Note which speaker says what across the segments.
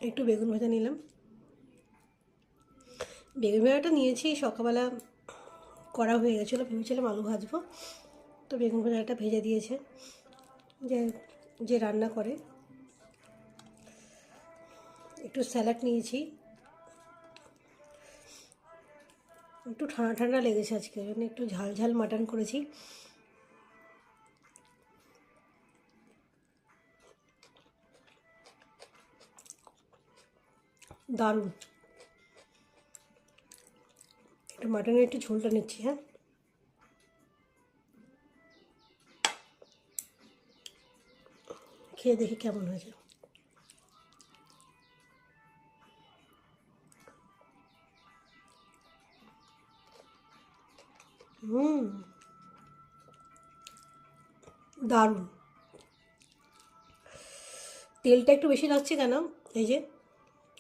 Speaker 1: একটু বেগুন ভাজা নিলাম। বেগুন ভাজাটা নিয়েছি সকালবেলা করা হয়ে গেছিলো, ভেবেছিলাম আলু ভাজবো, তো বেগুন ভাজাটা ভেজে দিয়েছে যে যে রান্না করে। একটু স্যালাড নিয়েছি, একটু ঠান্ডা ঠান্ডা লেগেছে আজকে, জন্য একটু ঝাল ঝাল মাটন করেছি। দারুণ। একটু মাটনের একটু ঝোলটা নিচ্ছি। হ্যাঁ, খেয়ে দেখি কেমন হয়েছে। দারুণ। তেলটা একটু বেশি লাগছে কেন, এই যে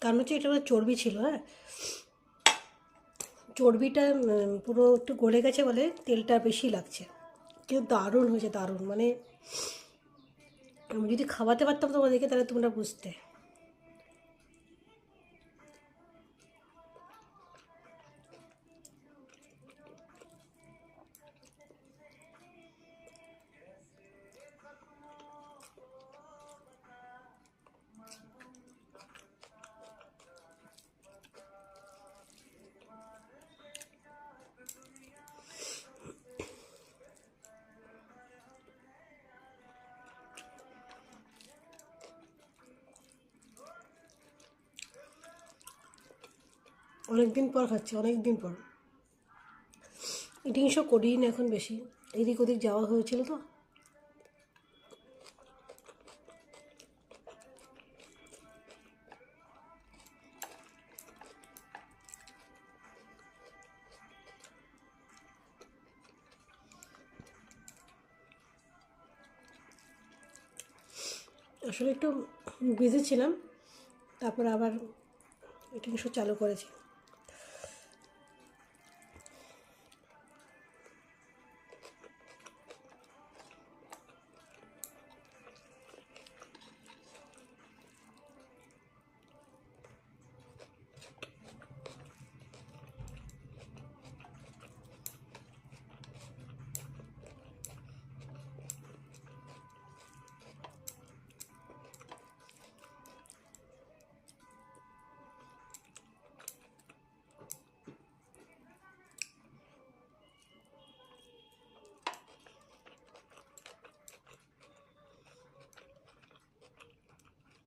Speaker 1: কারণ হচ্ছে এটা চর্বি ছিল। হ্যাঁ, চর্বিটা পুরো একটু গলে গেছে বলে তেলটা বেশি লাগছে, কিন্তু দারুণ হয়েছে, দারুণ। মানে আমি যদি খাওয়াতে পারতাম তোমাদেরকে তাহলে তোমরা বুঝতে। অনেক দিন পর খাচ্ছি, অনেক দিন পর। ইটিং শো করিই না এখন বেশি, এদিক ওদিক যাওয়া হয়েছিল তো। আসলে একটু বিজি ছিলাম, তারপর আবার ইটিং শো চালু করেছি।